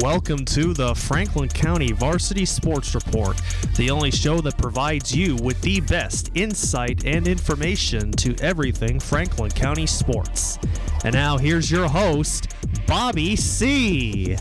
Welcome to the Franklin County Varsity Sports Report, the only show that provides you with the best insight and information to everything Franklin County sports. And now here's your host, Bobby C.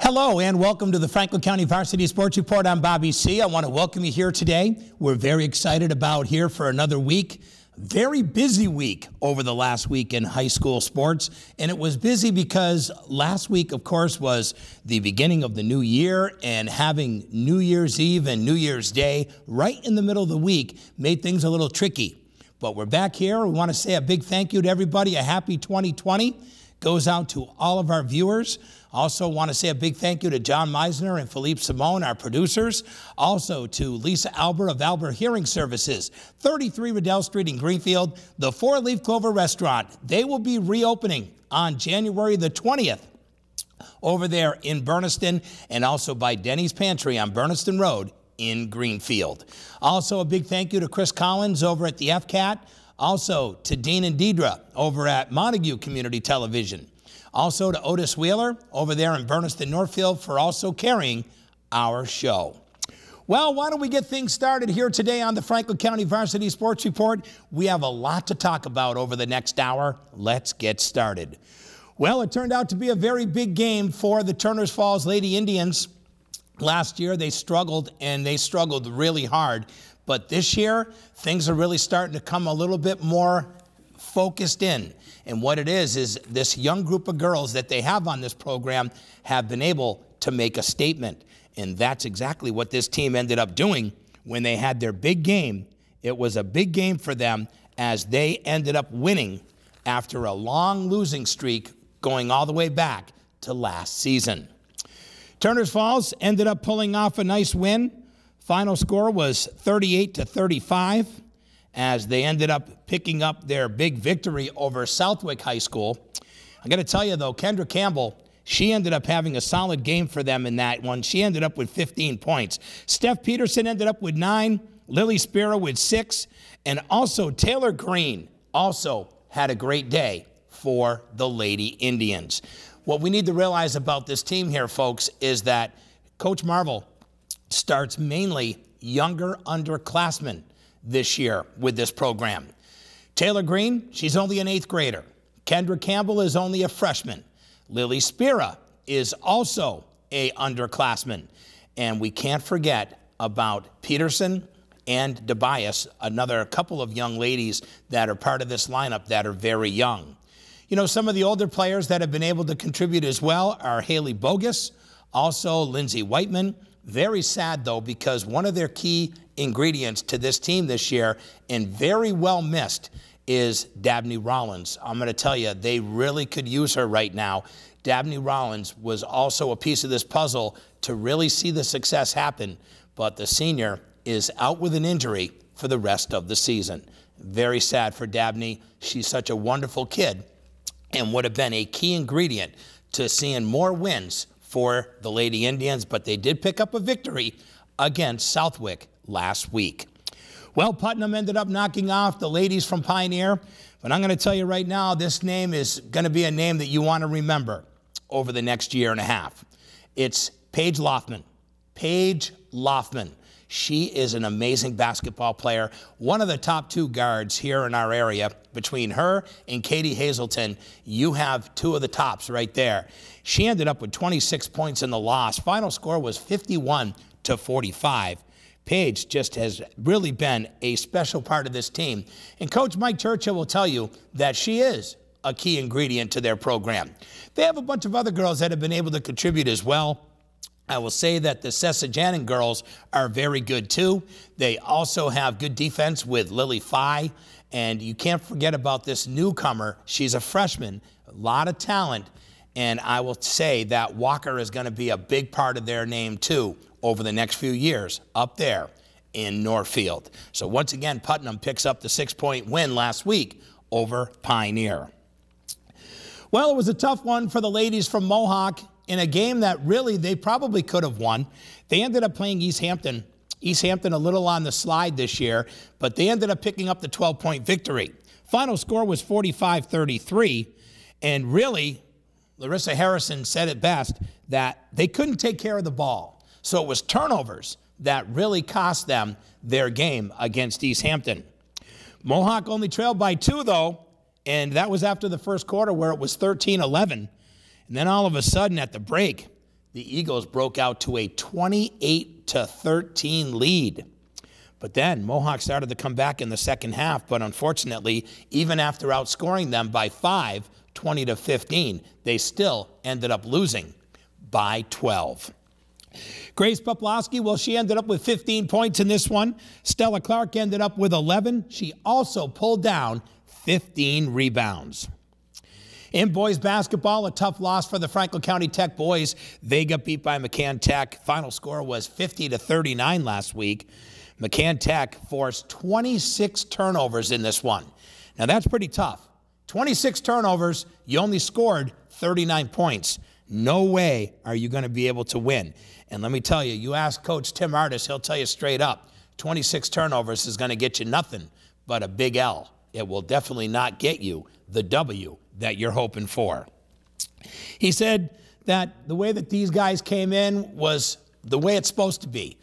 Hello and welcome to the Franklin County Varsity Sports Report. I'm Bobby C. I want to welcome you here today. We're very excited about here for another week. Very busy week over the last week in high school sports, and it was busy because last week, of course, was the beginning of the new year, and having New Year's Eve and New Year's Day right in the middle of the week made things a little tricky. But we're back here. We want to say a big thank you to everybody. A happy 2020 goes out to all of our viewers. Also want to say a big thank you to John Meisner and Philippe Simone, our producers. Also to Lisa Albert of Albert Hearing Services, 33 Riddell Street in Greenfield, the Four Leaf Clover Restaurant. They will be reopening on January the 20th over there in Berniston, and also by Denny's Pantry on Berniston Road in Greenfield. Also a big thank you to Chris Collins over at the FCAT. Also to Dean and Deidre over at Montague Community Television. Also to Otis Wheeler over there in Berniston Northfield for also carrying our show. Well, why don't we get things started here today on the Franklin County Varsity Sports Report. We have a lot to talk about over the next hour. Let's get started. Well, it turned out to be a very big game for the Turners Falls Lady Indians. Last year they struggled, and they struggled really hard. But this year, things are really starting to come a little bit more focused in. And what it is this young group of girls that they have on this program have been able to make a statement. And that's exactly what this team ended up doing when they had their big game. It was a big game for them as they ended up winning after a long losing streak going all the way back to last season. Turners Falls ended up pulling off a nice win. Final score was 38-35 as they ended up picking up their big victory over Southwick High School. I got to tell you, though, Kendra Campbell, she ended up having a solid game for them in that one. She ended up with 15 points. Steph Peterson ended up with 9, Lily Spira with 6, and also Taylor Green also had a great day for the Lady Indians. What we need to realize about this team here, folks, is that Coach Marvel starts mainly younger underclassmen this year with this program. Taylor Green, she's only an 8th grader. Kendra Campbell is only a freshman. Lily Spira is also a underclassman. And we can't forget about Peterson and DeBias, another couple of young ladies that are part of this lineup that are very young. You know, some of the older players that have been able to contribute as well are Haley Bogus, also Lindsay Whiteman. Very sad, though, because one of their key ingredients to this team this year, and very well missed, is Dabney Rollins. I'm going to tell you, they really could use her right now. Dabney Rollins was also a piece of this puzzle to really see the success happen, but the senior is out with an injury for the rest of the season. Very sad for Dabney. She's such a wonderful kid and would have been a key ingredient to seeing more wins for the Lady Indians, but they did pick up a victory against Southwick last week. Well, Putnam ended up knocking off the ladies from Pioneer, but I'm going to tell you right now, this name is going to be a name that you want to remember over the next year and a half. It's Paige Lothman. Paige Lothman. She is an amazing basketball player, one of the top 2 guards here in our area. Between her and Katie Hazelton, you have 2 of the tops right there. She ended up with 26 points in the loss. Final score was 51-45. Paige just has really been a special part of this team. And Coach Mike Churchill will tell you that she is a key ingredient to their program. They have a bunch of other girls that have been able to contribute as well. I will say that the Sessajanan girls are very good, too. They also have good defense with Lily Fye. And you can't forget about this newcomer. She's a freshman, a lot of talent. And I will say that Walker is going to be a big part of their name, too, over the next few years up there in Northfield. So once again, Putnam picks up the 6-point win last week over Pioneer. Well, it was a tough one for the ladies from Mohawk in a game that really they probably could have won. They ended up playing East Hampton. East Hampton a little on the slide this year, but they ended up picking up the 12-point victory. Final score was 45-33, And really, Larissa Harrison said it best, that they couldn't take care of the ball. So it was turnovers that really cost them their game against East Hampton. Mohawk only trailed by 2, though, and that was after the first quarter where it was 13-11. And then all of a sudden at the break, the Eagles broke out to a 28-13 lead. But then Mohawk started to come back in the second half, but unfortunately, even after outscoring them by 5, 20-15, they still ended up losing by 12. Grace Poplawski, well, she ended up with 15 points in this one. Stella Clark ended up with 11. She also pulled down 15 rebounds. In boys basketball, a tough loss for the Franklin County Tech boys. They got beat by McCann Tech. Final score was 50-39 last week. McCann Tech forced 26 turnovers in this one. Now, that's pretty tough. 26 turnovers, you only scored 39 points. No way are you going to be able to win. And let me tell you, you ask Coach Tim Artis, he'll tell you straight up, 26 turnovers is going to get you nothing but a big L. It will definitely not get you the W that you're hoping for. He said that the way that these guys came in was the way it's supposed to be.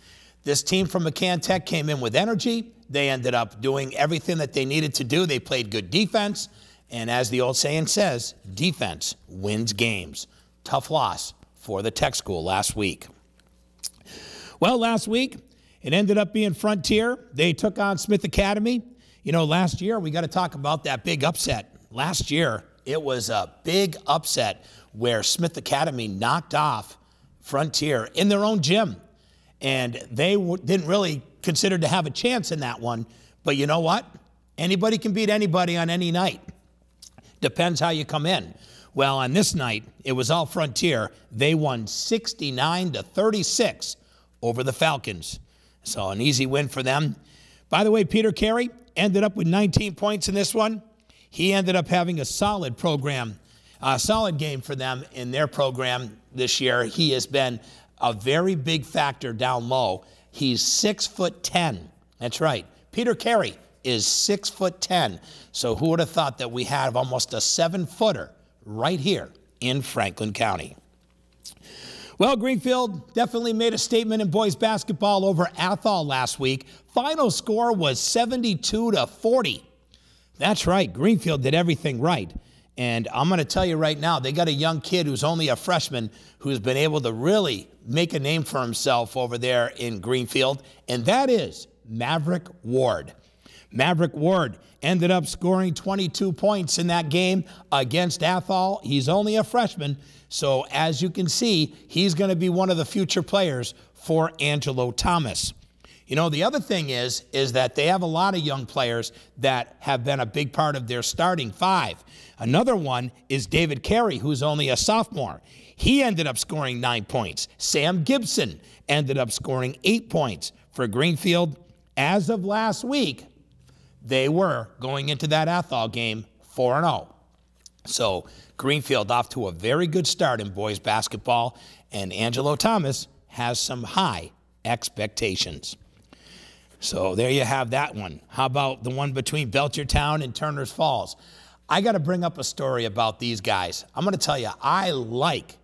This team from McCann Tech came in with energy. They ended up doing everything that they needed to do. They played good defense. And as the old saying says, defense wins games. Tough loss for the Tech School last week. Well, last week, it ended up being Frontier. They took on Smith Academy. You know, last year, we got to talk about that big upset. Last year, it was a big upset where Smith Academy knocked off Frontier in their own gym. And they didn't really consider to have a chance in that one. But you know what? Anybody can beat anybody on any night. Depends how you come in. Well, on this night, it was all Frontier. They won 69-36 over the Falcons. So an easy win for them. By the way, Peter Carey ended up with 19 points in this one. He ended up having a solid program, a solid game for them in their program this year. He has been a very big factor down low. He's 6'10". That's right. Peter Carey is 6'10". So who would have thought that we have almost a 7-footer right here in Franklin County? Well, Greenfield definitely made a statement in boys basketball over Athol last week. Final score was 72-40. That's right. Greenfield did everything right. And I'm going to tell you right now, they got a young kid who's only a freshman who's been able to really make a name for himself over there in Greenfield, and that is Maverick Ward. Maverick Ward ended up scoring 22 points in that game against Athol. He's only a freshman, so as you can see, he's going to be one of the future players for Angelo Thomas. You know, the other thing is that they have a lot of young players that have been a big part of their starting five. Another one is David Carey, who's only a sophomore. He ended up scoring 9 points. Sam Gibson ended up scoring 8 points for Greenfield. As of last week, they were going into that Athol game 4-0. So Greenfield off to a very good start in boys basketball, and Angelo Thomas has some high expectations. So there you have that one. How about the one between Belchertown and Turner's Falls? I got to bring up a story about these guys. I'm going to tell you, I like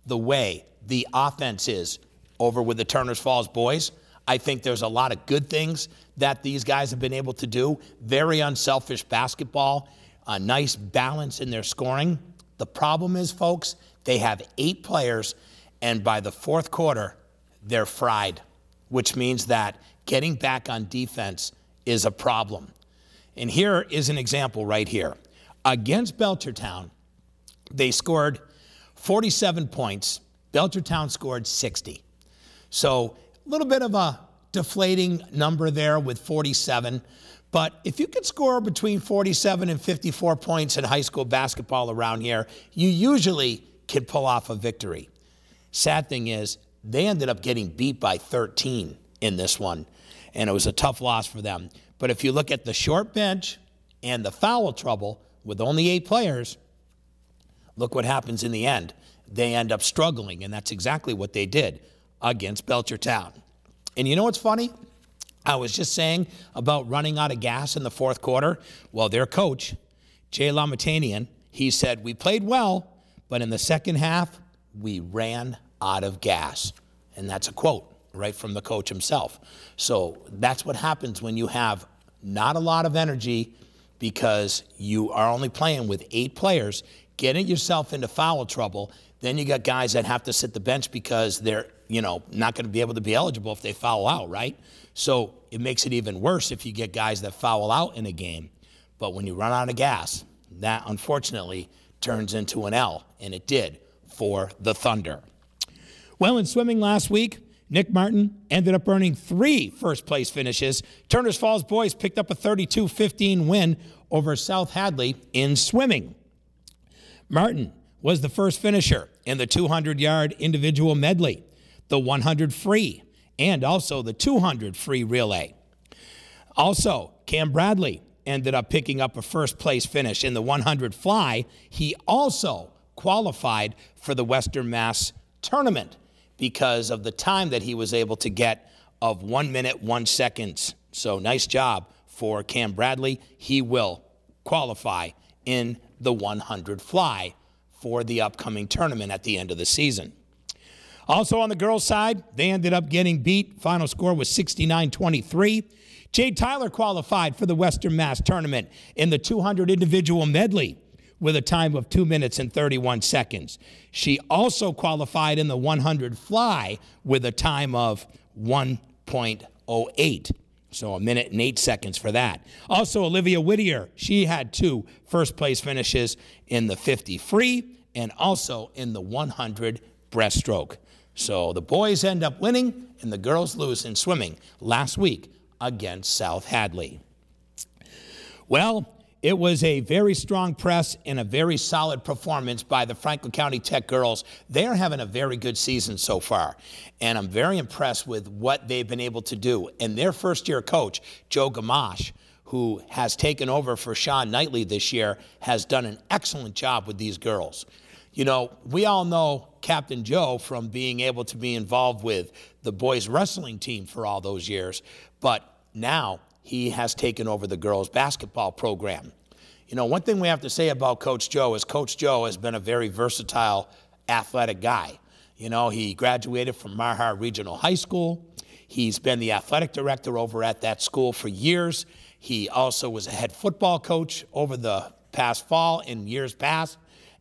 the way the offense is over with the Turner's Falls boys. I think there's a lot of good things that these guys have been able to do. Very unselfish basketball, a nice balance in their scoring. The problem is, folks, they have 8 players, and by the fourth quarter, they're fried, which means that getting back on defense is a problem. And here is an example right here. Against Belchertown, they scored 47 points. Belchertown scored 60. So a little bit of a deflating number there with 47. But if you could score between 47 and 54 points in high school basketball around here, you usually can pull off a victory. Sad thing is, they ended up getting beat by 13 in this one, and it was a tough loss for them. But if you look at the short bench and the foul trouble with only 8 players, look what happens in the end. They end up struggling, and that's exactly what they did against Belchertown. And you know what's funny? I was just saying about running out of gas in the fourth quarter. Well, their coach, Jay Lamatanian, He said, we played well, but in the second half, we ran out of gas. And that's a quote right from the coach himself. So that's what happens when you have not a lot of energy because you are only playing with 8 players, getting yourself into foul trouble. Then you got guys that have to sit the bench because they're, not going to be able to be eligible if they foul out, right? So it makes it even worse if you get guys that foul out in a game. But when you run out of gas, that unfortunately turns into an L, and it did for the Thunder. Well, in swimming last week, Nick Martin ended up earning 3 first-place finishes. Turners Falls boys picked up a 32-15 win over South Hadley in swimming. Martin was the first finisher in the 200-yard individual medley, the 100 free, and also the 200 free relay. Also, Cam Bradley ended up picking up a first-place finish in the 100 fly. He also qualified for the Western Mass tournament because of the time that he was able to get of 1 minute, 1 second. So nice job for Cam Bradley. He will qualify in the 100 fly for the upcoming tournament at the end of the season. Also on the girls' side, they ended up getting beat. Final score was 69-23. Jade Tyler qualified for the Western Mass tournament in the 200 individual medley with a time of 2 minutes and 31 seconds. She also qualified in the 100 fly with a time of 1.08. So 1 minute and 8 seconds for that. Also, Olivia Whittier, she had 2 first-place finishes in the 50 free and also in the 100 breaststroke. So the boys end up winning and the girls lose in swimming last week against South Hadley. Well, it was a very strong press and a very solid performance by the Franklin County Tech girls. They're having a very good season so far, and I'm very impressed with what they've been able to do. And their first-year coach, Joe Gamache, who has taken over for Sean Knightley this year, has done an excellent job with these girls. We all know Captain Joe from being able to be involved with the boys wrestling team for all those years, but now he has taken over the girls basketball program. One thing we have to say about Coach Joe is Coach Joe has been a very versatile athletic guy. He graduated from Marhar Regional High School. He's been the athletic director over at that school for years. He also was a head football coach over the past fall and years past.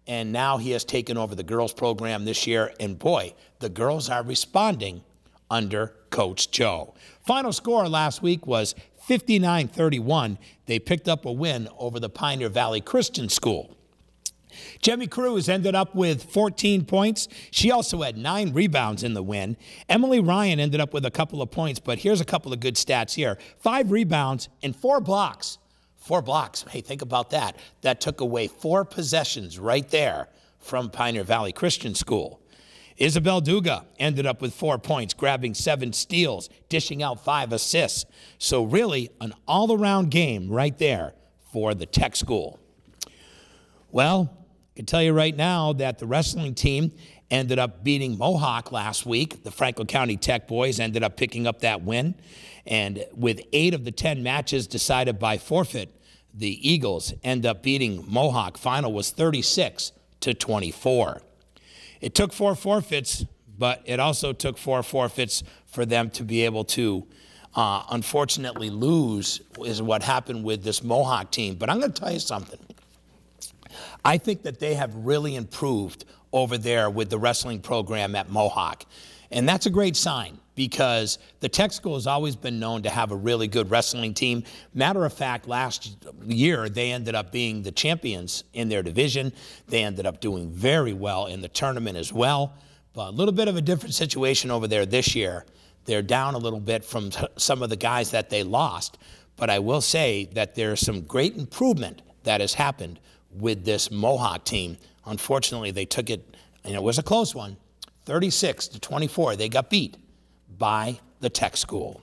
And now he has taken over the girls program this year. And boy, the girls are responding under Coach Joe. Final score last week was 59-31. They picked up a win over the Pioneer Valley Christian School. Jemmy Cruz ended up with 14 points. She also had 9 rebounds in the win. Emily Ryan ended up with a couple of points, but here's a couple of good stats here. 5 rebounds and 4 blocks. 4 blocks. Hey, think about that. That took away 4 possessions right there from Pioneer Valley Christian School. Isabel Duga ended up with 4 points, grabbing 7 steals, dishing out 5 assists. So really an all-around game right there for the Tech School. Well, I can tell you right now that the wrestling team ended up beating Mohawk last week. The Franklin County Tech boys ended up picking up that win. And with 8 of the 10 matches decided by forfeit, the Eagles end up beating Mohawk. Final was 36-24. It took 4 forfeits, but it also took 4 forfeits for them to be able to unfortunately lose, is what happened with this Mohawk team. But I'm going to tell you something. I think that they have really improved over there with the wrestling program at Mohawk. And that's a great sign because the Tech School has always been known to have a really good wrestling team. Matter of fact, last year they ended up being the champions in their division. They ended up doing very well in the tournament as well. But a little bit of a different situation over there this year. They're down a little bit from some of the guys that they lost. But I will say that there's some great improvement that has happened with this Mohawk team. Unfortunately, they took it, and it was a close one, 36-24. They got beat by the Tech School.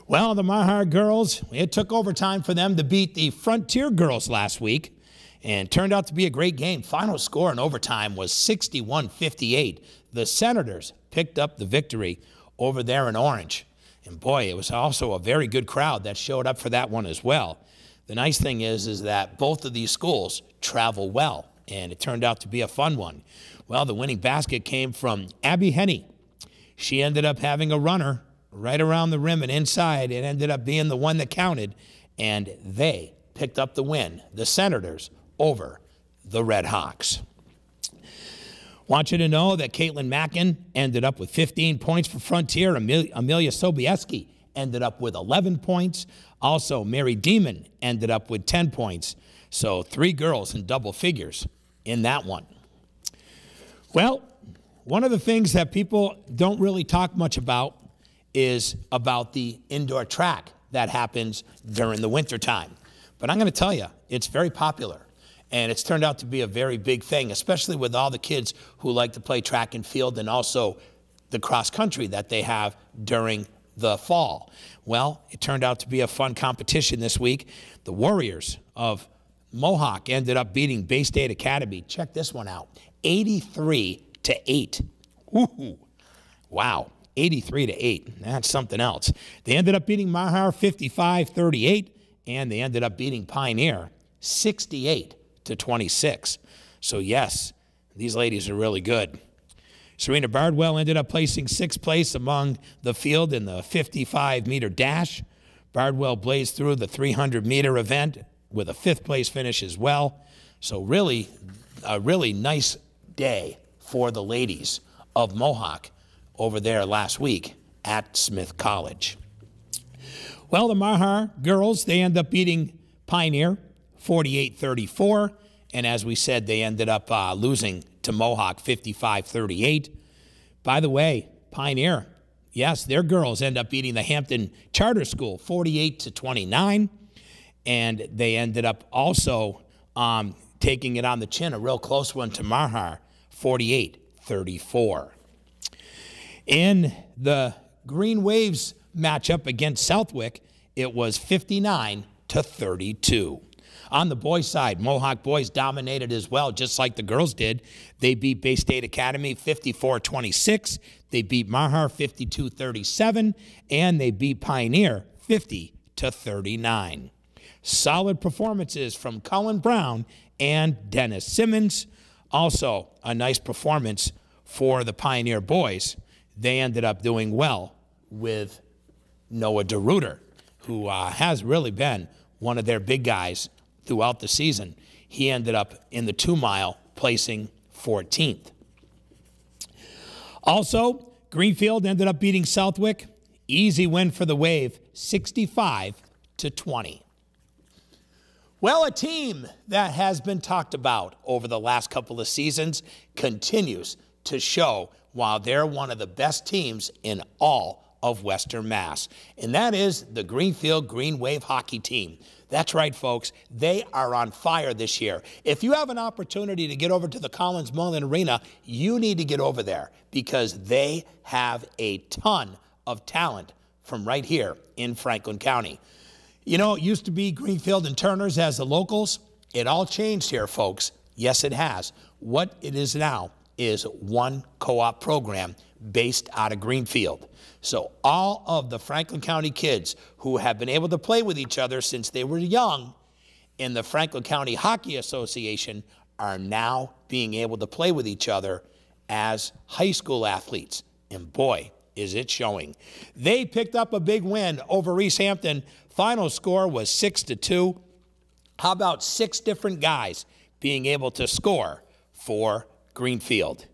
Well, the Marhar girls, it took overtime for them to beat the Frontier girls last week, and turned out to be a great game. Final score in overtime was 61-58. The Senators picked up the victory over there in Orange. And boy, it was also a very good crowd that showed up for that one as well. the nice thing is that both of these schools travel well, and it turned out to be a fun one. Well, the winning basket came from Abby Henney. She ended up having a runner right around the rim and inside. It ended up being the one that counted, and they picked up the win, the Senators, over the Red Hawks. Want you to know that Caitlin Mackin ended up with 15 points for Frontier. Amelia Sobieski ended up with 11 points. Also, Mary Demon ended up with 10 points. So 3 girls in double figures in that one. Well, one of the things that people don't really talk much about is about the indoor track that happens during the wintertime. But I'm going to tell you, it's very popular. And it's turned out to be a very big thing, especially with all the kids who like to play track and field and also the cross country that they have during the fall. Well, it turned out to be a fun competition this week. The Warriors of Mohawk ended up beating Bay State Academy. Check this one out, 83-8. Woo-hoo. Wow, 83-8. That's something else. They ended up beating Mahar 55-38, and they ended up beating Pioneer 68-26. So yes, these ladies are really good. Serena Bardwell ended up placing 6th place among the field in the 55-meter dash. Bardwell blazed through the 300-meter event with a 5th place finish as well. So really, a really nice day for the ladies of Mohawk over there last week at Smith College. Well, the Mahar girls, they end up beating Pioneer 48-34. And as we said, they ended up losing to Mohawk 55-38. By the way, Pioneer, yes, their girls end up beating the Hampton Charter School 48-29. And they ended up also taking it on the chin, a real close one to Mahar, 48-34. In the Green Waves matchup against Southwick, it was 59-32. On the boys' side, Mohawk boys dominated as well, just like the girls did. They beat Bay State Academy 54-26. They beat Mahar 52-37, and they beat Pioneer 50-39. Solid performances from Cullen Brown and Dennis Simmons. Also, a nice performance for the Pioneer boys. They ended up doing well with Noah DeRuiter, who has really been one of their big guys throughout the season. He ended up in the 2-mile placing 14th. Also, Greenfield ended up beating Southwick. Easy win for the Wave, 65-20. Well, a team that has been talked about over the last couple of seasons continues to show while they're one of the best teams in all of Western Mass, and that is the Greenfield Green Wave hockey team. That's right, folks. They are on fire this year. If you have an opportunity to get over to the Collins Mullen Arena, you need to get over there because they have a ton of talent from right here in Franklin County. You know, it used to be Greenfield and Turner's as the locals. It all changed here, folks. Yes, it has. What it is now is one co-op program based out of Greenfield. So all of the Franklin County kids who have been able to play with each other since they were young in the Franklin County Hockey Association are now being able to play with each other as high school athletes. And boy, is it showing. They picked up a big win over East Hampton. Final score was 6-2. How about 6 different guys being able to score for Greenfield?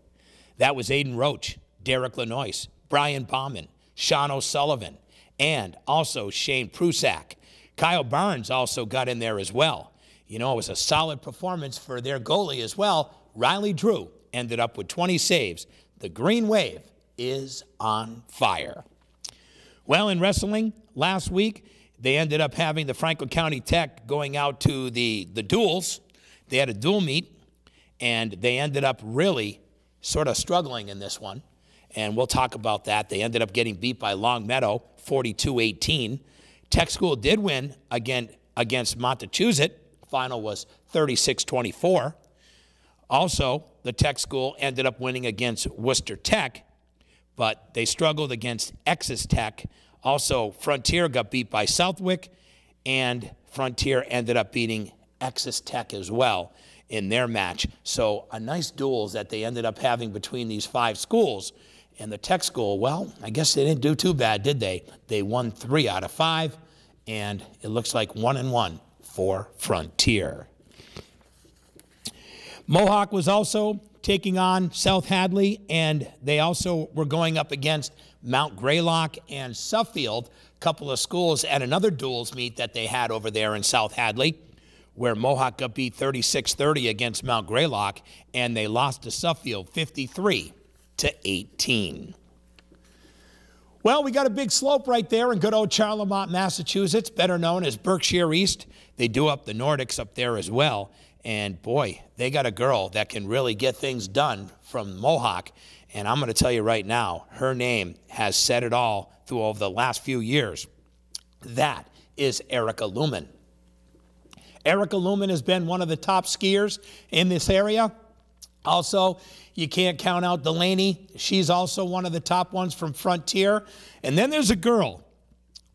That was Aiden Roach, Derek Lanois, Brian Bauman, Sean O'Sullivan, and also Shane Prusak. Kyle Barnes also got in there as well. You know, it was a solid performance for their goalie as well. Riley Drew ended up with 20 saves. The Green Wave is on fire. Well, in wrestling, last week, they ended up having the Franklin County Tech going out to the duels. They had a dual meet, and they ended up really sort of struggling in this one. And we'll talk about that. They ended up getting beat by Long Meadow, 42-18. Tech School did win against Montechusett. Final was 36-24. Also, the Tech School ended up winning against Worcester Tech, but they struggled against Exis Tech. Also, Frontier got beat by Southwick, and Frontier ended up beating Exis Tech as well in their match. So a nice duels that they ended up having between these 5 schools. And the Tech school, well, I guess they didn't do too bad, did they? They won 3 out of 5, and it looks like 1-1 for Frontier. Mohawk was also taking on South Hadley, and they also were going up against Mount Greylock and Suffield, a couple of schools at another duels meet that they had over there in South Hadley, where Mohawk got beat 36-30 against Mount Greylock, and they lost to Suffield 53-18. Well, we got a big slope right there in good old Charlemont, Massachusetts, better known as Berkshire East. They do up the Nordics up there as well. And boy, they got a girl that can really get things done from Mohawk. And I'm going to tell you right now, her name has said it all through over the last few years. That is Erica Lumen. Erica Lumen has been one of the top skiers in this area. Also, you can't count out Delaney. She's also one of the top ones from Frontier. And then there's a girl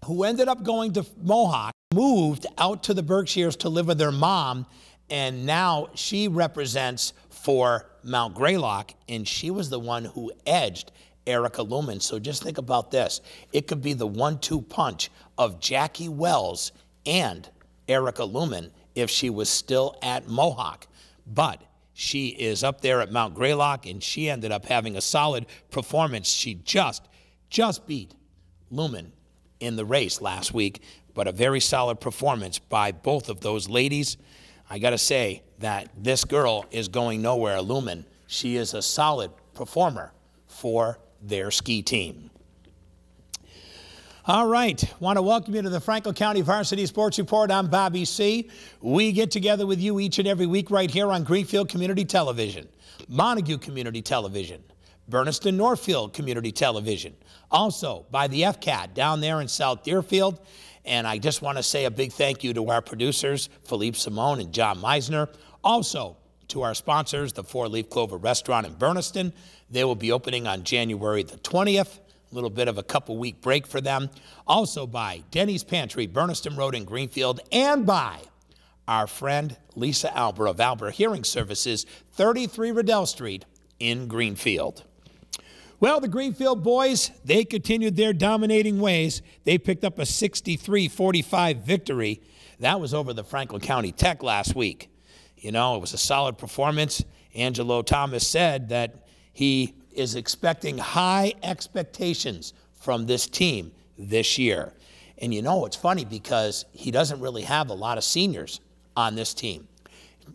who ended up going to Mohawk, moved out to the Berkshires to live with her mom, and now she represents for Mount Greylock, and she was the one who edged Erica Lumen. So just think about this. It could be the 1-2 punch of Jackie Wells and Erica Lumen if she was still at Mohawk. But she is up there at Mount Greylock, and she ended up having a solid performance. She just beat Lumen in the race last week, but a very solid performance by both of those ladies. I got to say that this girl is going nowhere, Lumen. She is a solid performer for their ski team. All right, want to welcome you to the Franklin County Varsity Sports Report. I'm Bobby C. We get together with you each and every week right here on Greenfield Community Television, Montague Community Television, Berniston Northfield Community Television, also by the FCAT down there in South Deerfield. And I just want to say a big thank you to our producers, Philippe Simone and John Meisner. Also to our sponsors, the 4 Leaf Clover Restaurant in Berniston. They will be opening on January the 20th. A little bit of a couple-week break for them. Also by Denny's Pantry, Berniston Road in Greenfield, and by our friend Lisa Albert of Albert Hearing Services, 33 Riddell Street in Greenfield. Well, the Greenfield boys, they continued their dominating ways. They picked up a 63-45 victory. That was over the Franklin County Tech last week. You know, it was a solid performance. Angelo Thomas said that he is expecting high expectations from this team this year. And you know, it's funny because he doesn't really have a lot of seniors on this team.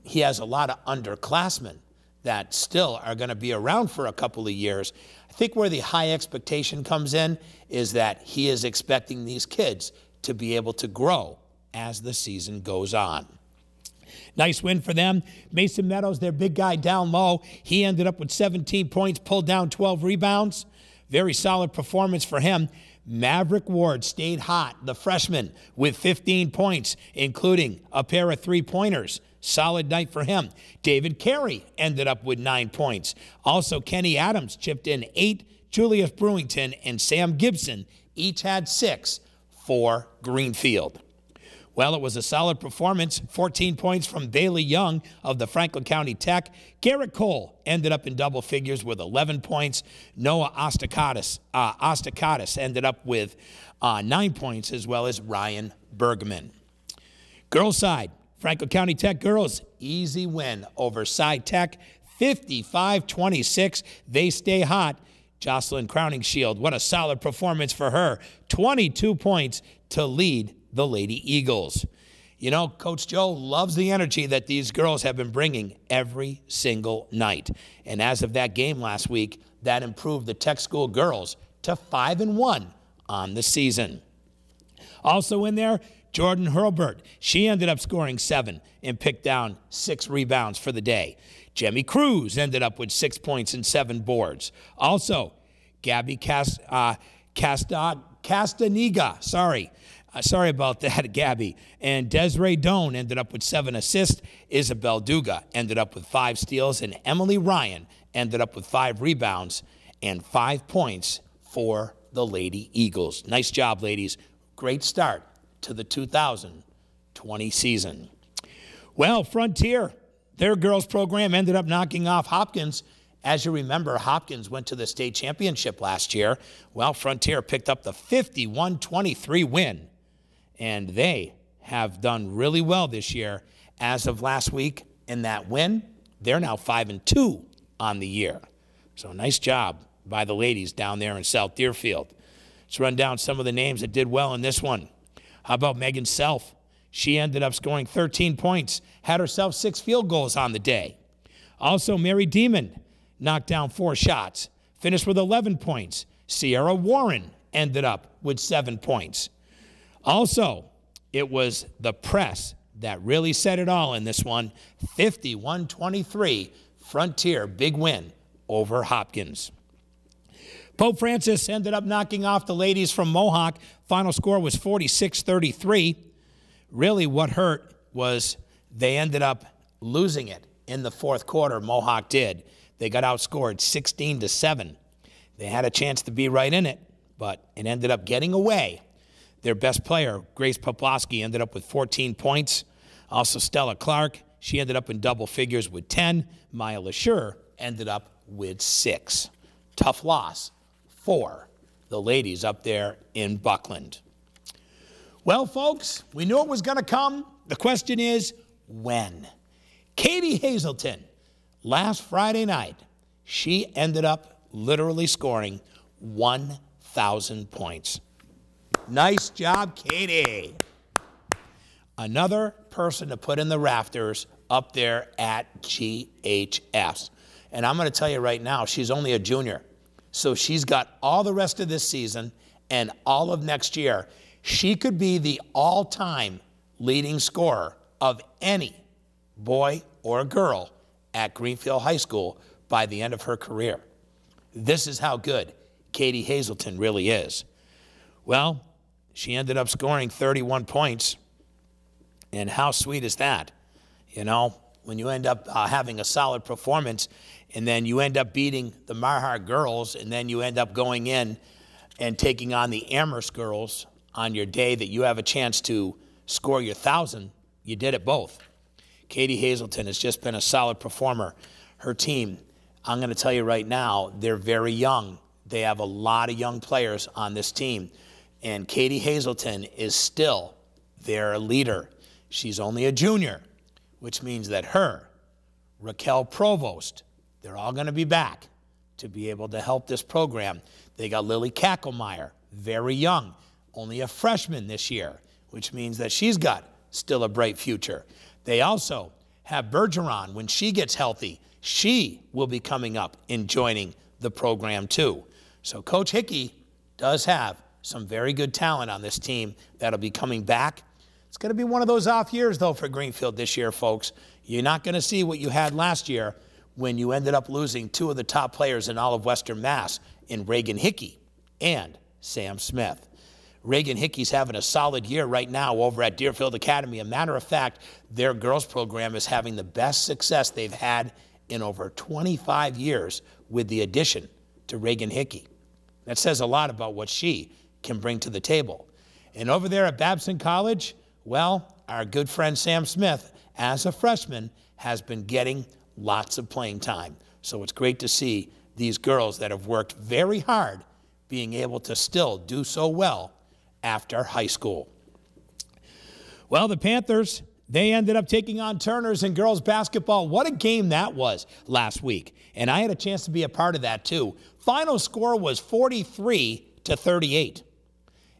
He has a lot of underclassmen that still are going to be around for a couple of years. I think where the high expectation comes in is that he is expecting these kids to be able to grow as the season goes on. Nice win for them. Mason Meadows, their big guy down low, he ended up with 17 points, pulled down 12 rebounds. Very solid performance for him. Maverick Ward stayed hot, the freshman, with 15 points, including a pair of three-pointers. Solid night for him. David Carey ended up with 9 points. Also, Kenny Adams chipped in 8. Julius Brewington and Sam Gibson each had 6 for Greenfield. Well, it was a solid performance. 14 points from Bailey Young of the Franklin County Tech. Garrett Cole ended up in double figures with 11 points. Noah Ostakatis ended up with 9 points, as well as Ryan Bergman. Girls side, Franklin County Tech girls, easy win over Side Tech, 55-26. They stay hot. Jocelyn Crowningshield, what a solid performance for her. 22 points to lead the Lady Eagles. You know, Coach Joe loves the energy that these girls have been bringing every single night. And as of that game last week, that improved the Tech School girls to 5-1 on the season. Also in there, Jordan Hurlbert. She ended up scoring 7 and picked down 6 rebounds for the day. Jemmy Cruz ended up with 6 points and 7 boards. Also, Gabby Castaniga, sorry about that, Gabby. And Desiree Doan ended up with 7 assists. Isabel Duga ended up with 5 steals. And Emily Ryan ended up with 5 rebounds and 5 points for the Lady Eagles. Nice job, ladies. Great start to the 2020 season. Well, Frontier, their girls program ended up knocking off Hopkins. As you remember, Hopkins went to the state championship last year. Well, Frontier picked up the 51-23 win, and they have done really well this year. As of last week in that win, they're now 5-2 on the year. So nice job by the ladies down there in South Deerfield. Let's run down some of the names that did well in this one. How about Megan Self? She ended up scoring 13 points, had herself 6 field goals on the day. Also, Mary Demon knocked down 4 shots, finished with 11 points. Sierra Warren ended up with 7 points. Also, it was the press that really said it all in this one. 51-23, Frontier, big win over Hopkins. Pope Francis ended up knocking off the ladies from Mohawk. Final score was 46-33. Really what hurt was they ended up losing it in the fourth quarter. Mohawk did. They got outscored 16-7. They had a chance to be right in it, but it ended up getting away. Their best player, Grace Poplowski, ended up with 14 points. Also Stella Clark, she ended up in double figures with 10. Maya LaSure ended up with 6. Tough loss for the ladies up there in Buckland. Well, folks, we knew it was going to come. The question is, when? Katie Hazelton, last Friday night, she ended up literally scoring 1,000 points. Nice job, Katie. Another person to put in the rafters up there at GHS. And I'm going to tell you right now, she's only a junior. So she's got all the rest of this season and all of next year. She could be the all-time leading scorer of any boy or girl at Greenfield High School by the end of her career. This is how good Katie Hazelton really is. Well, she ended up scoring 31 points, and how sweet is that? You know, when you end up having a solid performance, and then you end up beating the Marhart girls, and then you end up going in and taking on the Amherst girls on your day that you have a chance to score your 1,000, you did it both. Katie Hazelton has just been a solid performer. Her team, I'm going to tell you right now, they're very young. They have a lot of young players on this team. And Katie Hazelton is still their leader. She's only a junior, which means that her, Raquel Provost, they're all going to be back to be able to help this program. They got Lily Kackelmeyer, very young, only a freshman this year, which means that she's got still a bright future. They also have Bergeron. When she gets healthy, she will be coming up and joining the program too. So Coach Hickey does have some very good talent on this team that'll be coming back. It's going to be one of those off years, though, for Greenfield this year, folks. You're not going to see what you had last year when you ended up losing 2 of the top players in all of Western Mass in Reagan Hickey and Sam Smith. Reagan Hickey's having a solid year right now over at Deerfield Academy. A matter of fact, their girls program is having the best success they've had in over 25 years with the addition to Reagan Hickey. That says a lot about what she can bring to the table. And over there at Babson College, well, our good friend Sam Smith, as a freshman, has been getting lots of playing time. So it's great to see these girls that have worked very hard being able to still do so well after high school. Well, the Panthers, they ended up taking on Turners in girls basketball. What a game that was last week. And I had a chance to be a part of that too. Final score was 43-38.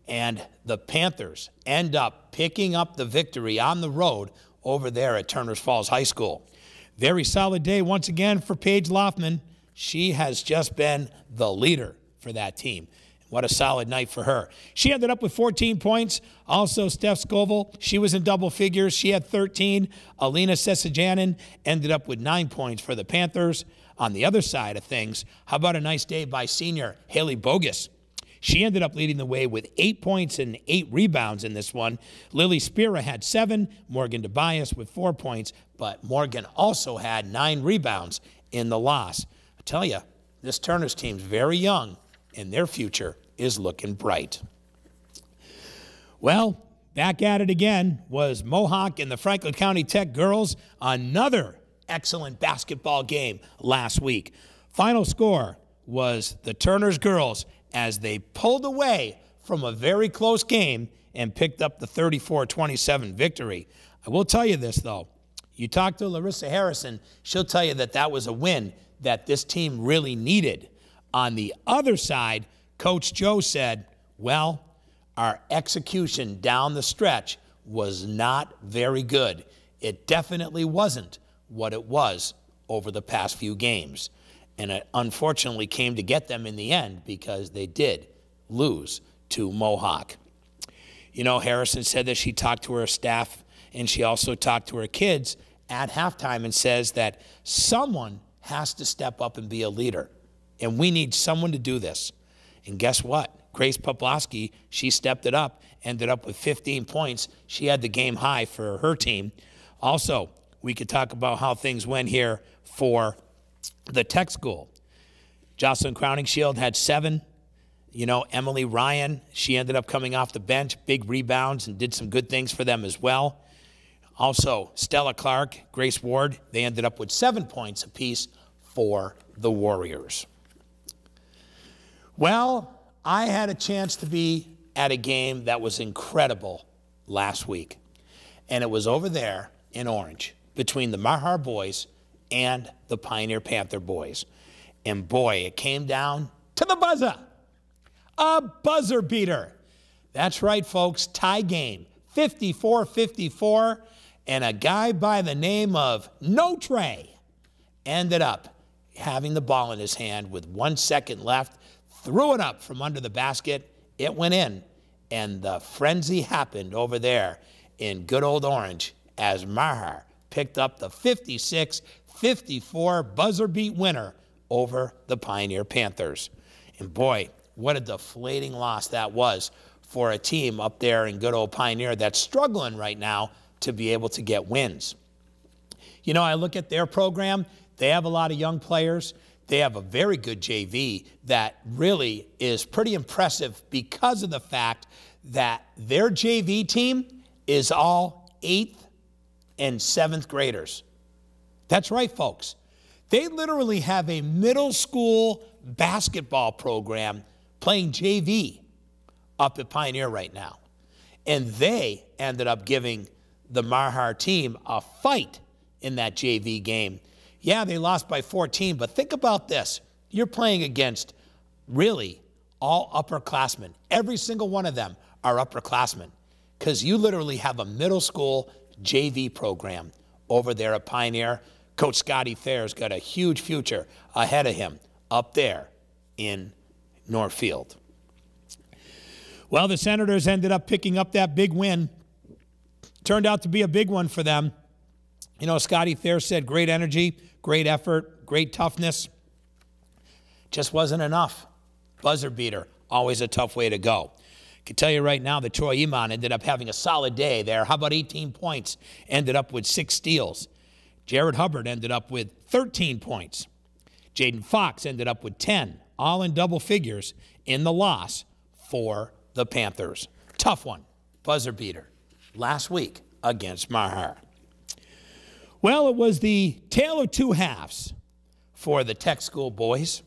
And the Panthers end up picking up the victory on the road over there at Turners Falls High School. Very solid day once again for Paige Loftman. She has just been the leader for that team. What a solid night for her. She ended up with 14 points. Also, Steph Scoville, she was in double figures. She had 13. Alina Sesajanin ended up with 9 points for the Panthers. On the other side of things, how about a nice day by senior Haley Bogus? She ended up leading the way with 8 points and 8 rebounds in this one. Lily Spira had 7. Morgan Tobias with 4 points. But Morgan also had 9 rebounds in the loss. I tell you, this Turners team's very young, and their future is looking bright. Well, Back at it again was Mohawk and the Franklin County Tech girls. Another excellent basketball game last week. Final score was the Turner's girls as they pulled away from a very close game and picked up the 34-27 victory. I will tell you this, though. You talk to Larissa Harrison, she'll tell you that that was a win that this team really needed. On the other side, Coach Joe said, well, our execution down the stretch was not very good. It definitely wasn't what it was over the past few games. And it unfortunately came to get them in the end because they did lose to Mohawk. You know, Harrison said that she talked to her staff and she also talked to her kids at halftime and says that someone has to step up and be a leader. And we need someone to do this. And guess what? Grace Poplowski, she stepped it up, ended up with 15 points. She had the game high for her team. Also, we could talk about how things went here for the Tech School. Jocelyn Crowning Shield had 7. You know, Emily Ryan, she ended up coming off the bench, big rebounds, and did some good things for them as well. Also, Stella Clark, Grace Ward, they ended up with 7 points apiece for the Warriors. Well, I had a chance to be at a game that was incredible last week. And it was over there in Orange between the Mahar boys and the Pioneer Panther boys. And boy, it came down to the buzzer. A buzzer beater. That's right, folks, tie game, 54-54. And a guy by the name of No Trey ended up having the ball in his hand with 1 second left, threw it up from under the basket. It went in, and the frenzy happened over there in good old Orange as Mahar picked up the 56-54 buzzer beat winner over the Pioneer Panthers. And boy, what a deflating loss that was for a team up there in good old Pioneer that's struggling right now to be able to get wins. You know, I look at their program. They have a lot of young players. They have a very good JV that really is pretty impressive because of the fact that their JV team is all 8th and 7th graders. That's right, folks. They literally have a middle school basketball program playing JV up at Pioneer right now. And they ended up giving the Mahar team a fight in that JV game. Yeah, they lost by 14, but think about this. You're playing against really all upperclassmen. Every single one of them are upperclassmen because you literally have a middle school JV program over there at Pioneer. Coach Scotty Fair's got a huge future ahead of him up there in Northfield. Well, the Senators ended up picking up that big win. Turned out to be a big one for them. You know, Scotty Fair said great energy, great effort, great toughness. Just wasn't enough. Buzzer beater, always a tough way to go. I can tell you right now that Troy Iman ended up having a solid day there. How about 18 points? Ended up with 6 steals. Jared Hubbard ended up with 13 points. Jaden Fox ended up with 10, all in double figures in the loss for the Panthers. Tough one, buzzer beater, last week against Mahar. Well, it was the tale of two halves for the Tech School boys,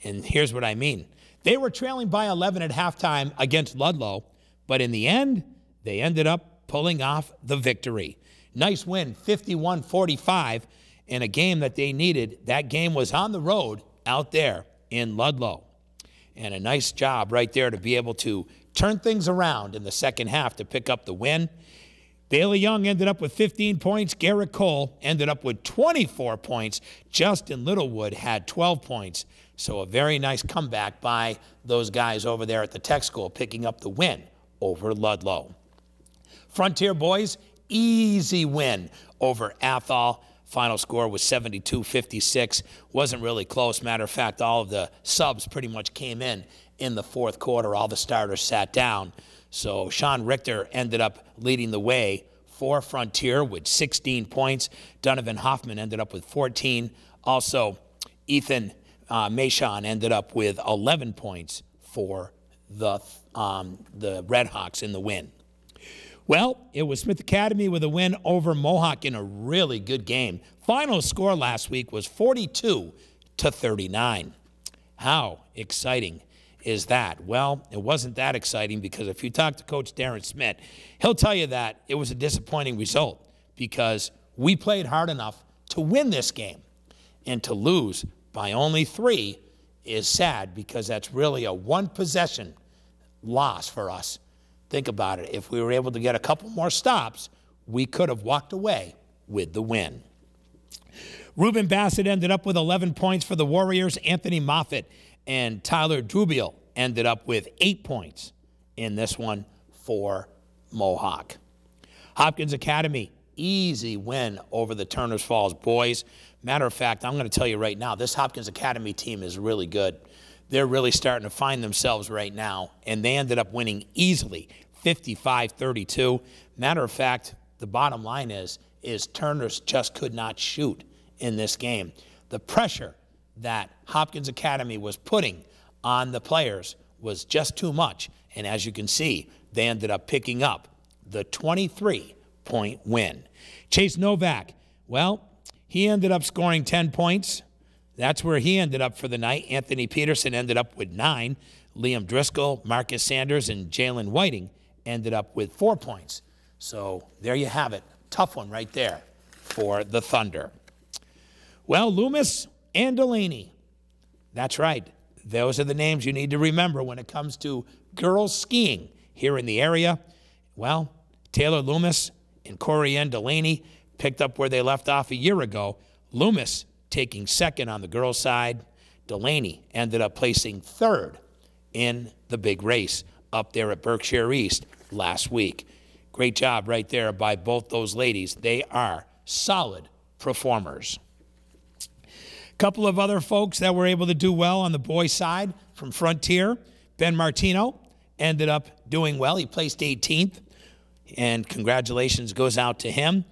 and here's what I mean. They were trailing by 11 at halftime against Ludlow, but in the end, they ended up pulling off the victory. Nice win, 51-45, in a game that they needed. That game was on the road out there in Ludlow. And a nice job right there to be able to turn things around in the second half to pick up the win. Bailey Young ended up with 15 points. Garrett Cole ended up with 24 points. Justin Littlewood had 12 points. So a very nice comeback by those guys over there at the Tech School, picking up the win over Ludlow. Frontier boys, easy win over Athol. Final score was 72-56. Wasn't really close. Matter of fact, all of the subs pretty much came in the fourth quarter. All the starters sat down. So Sean Richter ended up leading the way for Frontier with 16 points. Donovan Hoffman ended up with 14. Also, Ethan Mashon ended up with 11 points for the Redhawks in the win. Well, it was Smith Academy with a win over Mohawk in a really good game. Final score last week was 42-39. How exciting is that? Well, it wasn't that exciting because if you talk to Coach Darren Smith, he'll tell you that it was a disappointing result because we played hard enough to win this game. And to lose by only 3 is sad because that's really a one-possession loss for us. Think about it. If we were able to get a couple more stops, we could have walked away with the win. Ruben Bassett ended up with 11 points for the Warriors. Anthony Moffitt and Tyler Drubiel ended up with 8 points in this one for Mohawk. Hopkins Academy, easy win over the Turners Falls boys. Matter of fact, I'm going to tell you right now, this Hopkins Academy team is really good. They're really starting to find themselves right now, and they ended up winning easily, 55-32. Matter of fact, the bottom line is Turners just could not shoot in this game. The pressure that Hopkins Academy was putting on the players was just too much, and as you can see, they ended up picking up the 23-point win. Chase Novak, well, he ended up scoring 10 points. That's where he ended up for the night. Anthony Peterson ended up with 9. Liam Driscoll, Marcus Sanders, and Jalen Whiting ended up with 4 points. So there you have it. Tough one right there for the Thunder. Well, Loomis and Delaney. That's right. Those are the names you need to remember when it comes to girls skiing here in the area. Well, Taylor Loomis and Corianne Delaney picked up where they left off a year ago. Loomis taking second on the girls' side. Delaney ended up placing third in the big race up there at Berkshire East last week. Great job right there by both those ladies. They are solid performers. A couple of other folks that were able to do well on the boys' side from Frontier. Ben Martino ended up doing well. He placed 18th, and congratulations goes out to him.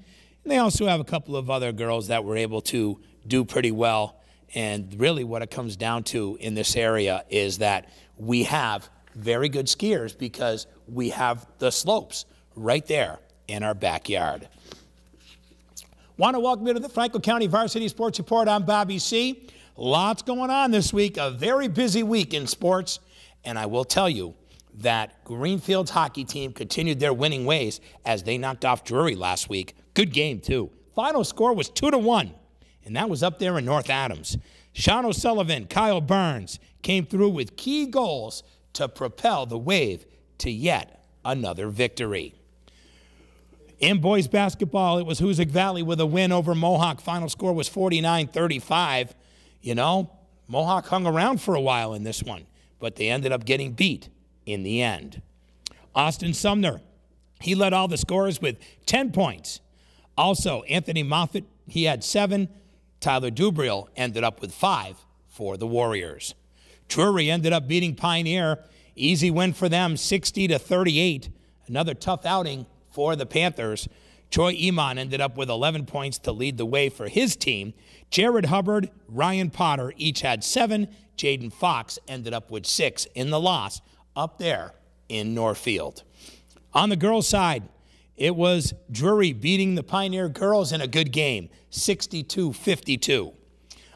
And they also have a couple of other girls that were able to do pretty well. And really what it comes down to in this area is that we have very good skiers because we have the slopes right there in our backyard. Want to welcome you to the Franklin County Varsity Sports Report. I'm Bobby C. Lots going on this week, a very busy week in sports. And I will tell you that Greenfield's hockey team continued their winning ways as they knocked off Drury last week. Good game, too. Final score was 2-1, and that was up there in North Adams. Sean O'Sullivan, Kyle Burns came through with key goals to propel the Wave to yet another victory. In boys basketball, it was Hoosick Valley with a win over Mohawk. Final score was 49-35. You know, Mohawk hung around for a while in this one, but they ended up getting beat in the end. Austin Sumner, he led all the scorers with 10 points. Also, Anthony Moffitt, he had 7. Tyler Dubriel ended up with 5 for the Warriors. Drury ended up beating Pioneer. Easy win for them, 60-38. Another tough outing for the Panthers. Troy Eamon ended up with 11 points to lead the way for his team. Jared Hubbard, Ryan Potter each had 7. Jaden Fox ended up with 6 in the loss up there in Northfield. On the girls' side, it was Drury beating the Pioneer girls in a good game, 62-52.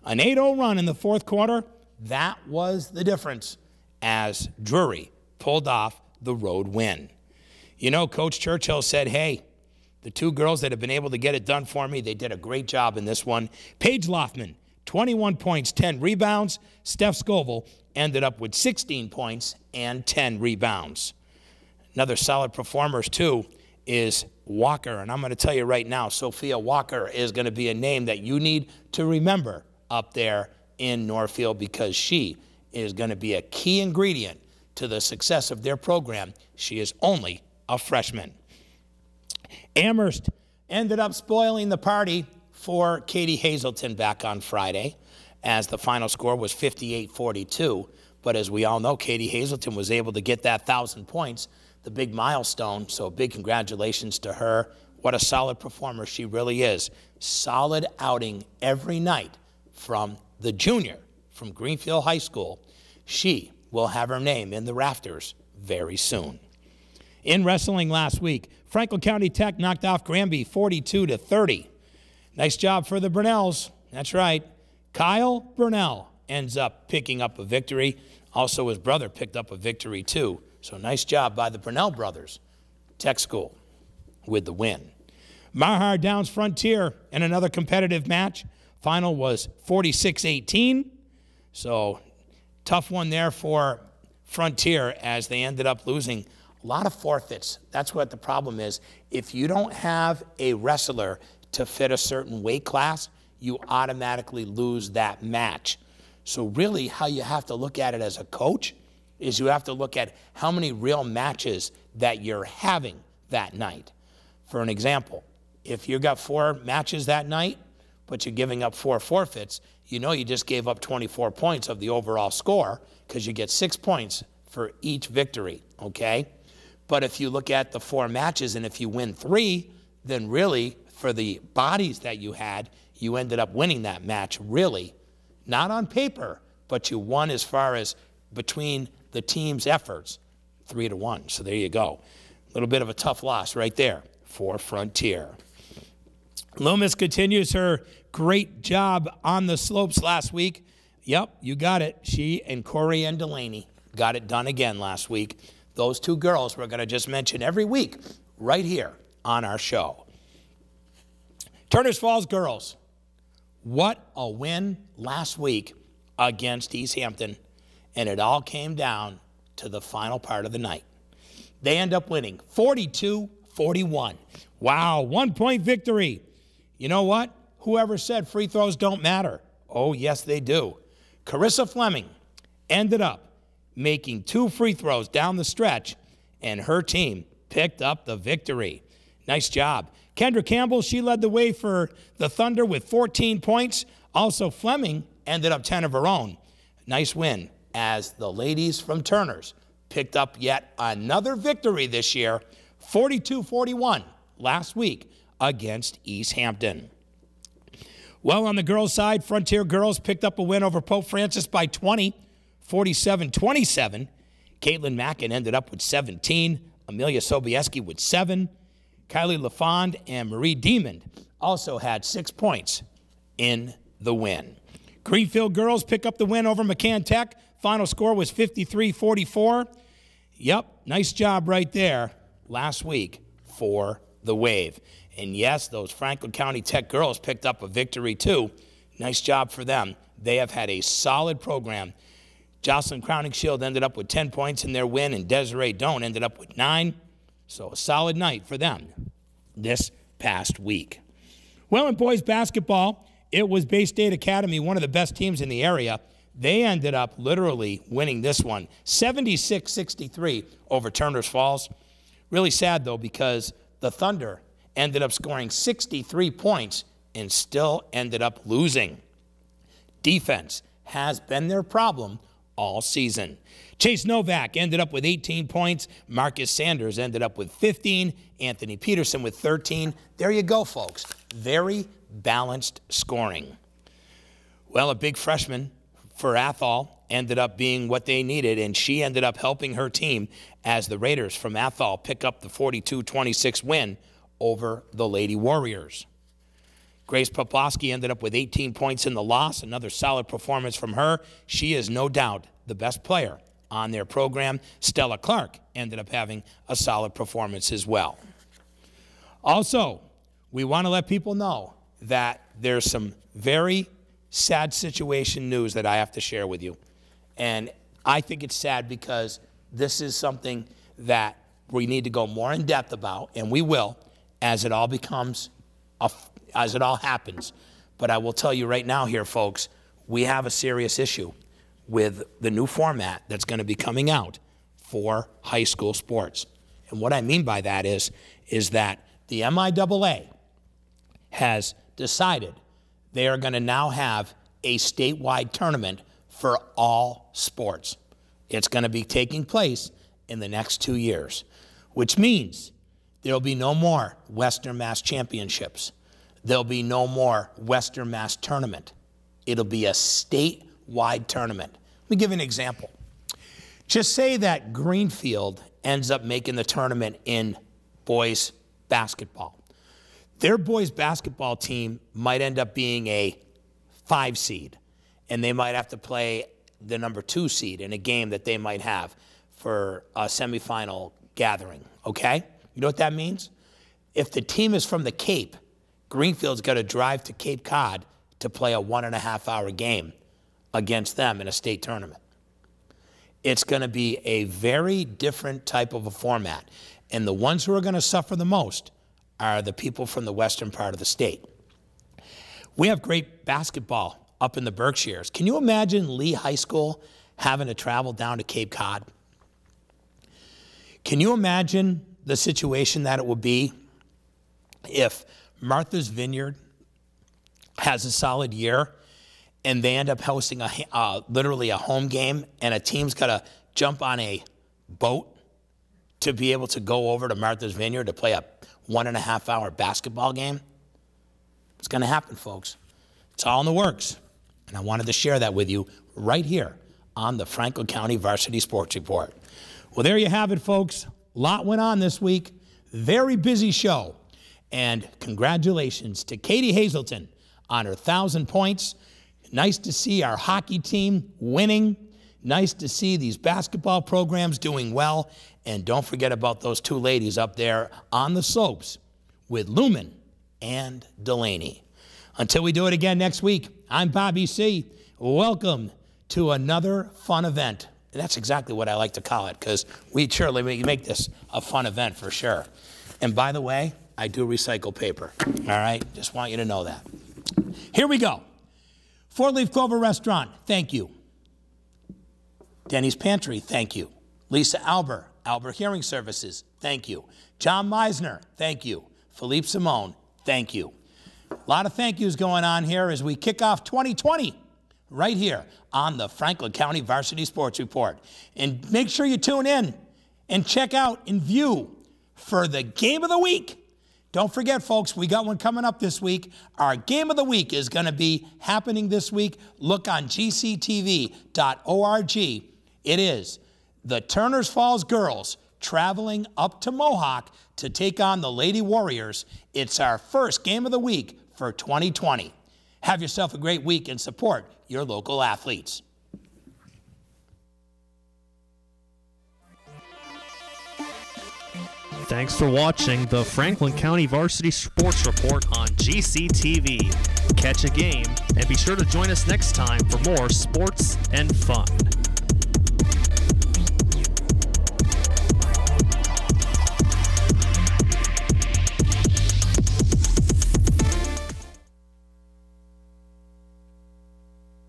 An 8-0 run in the fourth quarter, that was the difference as Drury pulled off the road win. You know, Coach Churchill said, hey, the 2 girls that have been able to get it done for me, they did a great job in this one. Paige Loftman, 21 points, 10 rebounds. Steph Scoville ended up with 16 points and 10 rebounds. Another solid performers, too, is Walker. And I'm going to tell you right now, Sophia Walker is going to be a name that you need to remember up there in Northfield because she is going to be a key ingredient to the success of their program. She is only a freshman. Amherst ended up spoiling the party for Katie Hazelton back on Friday as the final score was 58-42. But as we all know, Katie Hazelton was able to get that 1,000 points, the big milestone, so big congratulations to her. What a solid performer she really is. Solid outing every night from the junior from Greenfield High School. She will have her name in the rafters very soon. In wrestling last week, Franklin County Tech knocked off Granby 42-30. Nice job for the Brunells. That's right. Kyle Brunell ends up picking up a victory. Also, his brother picked up a victory, too. So nice job by the Brunell brothers. Tech School with the win. Mahar Downs Frontier in another competitive match. Final was 46-18. So tough one there for Frontier as they ended up losing. A lot of forfeits. That's what the problem is. If you don't have a wrestler to fit a certain weight class, you automatically lose that match. So really how you have to look at it as a coach is you have to look at how many real matches that you're having that night. For an example, if you got 4 matches that night, but you're giving up 4 forfeits, you know you just gave up 24 points of the overall score because you get 6 points for each victory, okay? But if you look at the 4 matches and if you win 3, then really for the bodies that you had, you ended up winning that match really. Not on paper, but you won as far as between the team's efforts, 3-1. So there you go. A little bit of a tough loss right there for Frontier. Loomis continues her great job on the slopes last week. Yep, you got it. She and Corey and Delaney got it done again last week. Those 2 girls we're going to just mention every week right here on our show. Turners Falls girls. What a win last week against East Hampton. And it all came down to the final part of the night. They end up winning 42-41. Wow, 1-point victory. You know what? Whoever said free throws don't matter? Oh, yes, they do. Carissa Fleming ended up making 2 free throws down the stretch, and her team picked up the victory. Nice job. Kendra Campbell, she led the way for the Thunder with 14 points. Also, Fleming ended up 10 of her own. Nice win as the ladies from Turners picked up yet another victory this year, 42-41 last week against East Hampton. Well, on the girls' side, Frontier girls picked up a win over Pope Francis by 20, 47-27. Caitlin Mackin ended up with 17. Amelia Sobieski with 7. Kylie LaFond and Marie Diamond also had 6 points in the win. Greenfield girls pick up the win over McCann Tech. Final score was 53-44. Yep, nice job right there last week for the Wave. And yes, those Franklin County Tech girls picked up a victory too. Nice job for them. They have had a solid program. Jocelyn Crowning Shield ended up with 10 points in their win, and Desiree Doan ended up with 9. So a solid night for them this past week. Well, in boys basketball, it was Bay State Academy, one of the best teams in the area. They ended up literally winning this one, 76-63 over Turners Falls. Really sad, though, because the Thunder ended up scoring 63 points and still ended up losing. Defense has been their problem all season. Chase Novak ended up with 18 points. Marcus Sanders ended up with 15. Anthony Peterson with 13. There you go, folks. Very balanced scoring. Well, a big freshman for Athol ended up being what they needed, and she ended up helping her team as the Raiders from Athol pick up the 42-26 win over the Lady Warriors. Grace Poplowski ended up with 18 points in the loss. Another solid performance from her. She is no doubt the best player on their program. Stella Clark ended up having a solid performance as well. Also, we want to let people know that there's some very sad situation news that I have to share with you. And I think it's sad because this is something that we need to go more in depth about, and we will, as it all becomes as it all happens. But I will tell you right now here, folks, we have a serious issue with the new format that's going to be coming out for high school sports. And what I mean by that is that the MIAA has decided they are going to now have a statewide tournament for all sports. It's going to be taking place in the next 2 years, which means there'll be no more Western Mass Championships. There'll be no more Western Mass Tournament. It'll be a statewide tournament. Let me give you an example. Just say that Greenfield ends up making the tournament in boys basketball. Their boys basketball team might end up being a 5 seed, and they might have to play the number 2 seed in a game that they might have for a semifinal gathering, okay? You know what that means? If the team is from the Cape, Greenfield's got to drive to Cape Cod to play a 1.5-hour game against them in a state tournament. It's going to be a very different type of a format, and the ones who are going to suffer the most are the people from the western part of the state. We have great basketball up in the Berkshires. Can you imagine Lee High School having to travel down to Cape Cod? Can you imagine the situation that it would be if Martha's Vineyard has a solid year and they end up hosting literally a home game, and a team's got to jump on a boat to be able to go over to Martha's Vineyard to play a 1.5-hour basketball game? It's going to happen, folks. It's all in the works. And I wanted to share that with you right here on the Franklin County Varsity Sports Report. Well, there you have it, folks. A lot went on this week. Very busy show. And congratulations to Katie Hazelton on her 1,000 points. Nice to see our hockey team winning. Nice to see these basketball programs doing well. And don't forget about those 2 ladies up there on the slopes with Lumen and Delaney. Until we do it again next week, I'm Bobby C. Welcome to another fun event. And that's exactly what I like to call it, because we surely make this a fun event for sure. And by the way, I do recycle paper. All right? Just want you to know that. Here we go. 4-Leaf Clover Restaurant, thank you. Denny's Pantry, thank you. Lisa Albert Hearing Services, thank you. John Meisner, thank you. Philippe Simone, thank you. A lot of thank yous going on here as we kick off 2020 right here on the Franklin County Varsity Sports Report. And make sure you tune in and check out and view for the Game of the Week. Don't forget, folks, we got one coming up this week. Our Game of the Week is going to be happening this week. Look on gctv.org. It is the Turners Falls girls traveling up to Mohawk to take on the Lady Warriors. It's our first Game of the Week for 2020. Have yourself a great week and support your local athletes. Thanks for watching the Franklin County Varsity Sports Report on GCTV. Catch a game and be sure to join us next time for more sports and fun.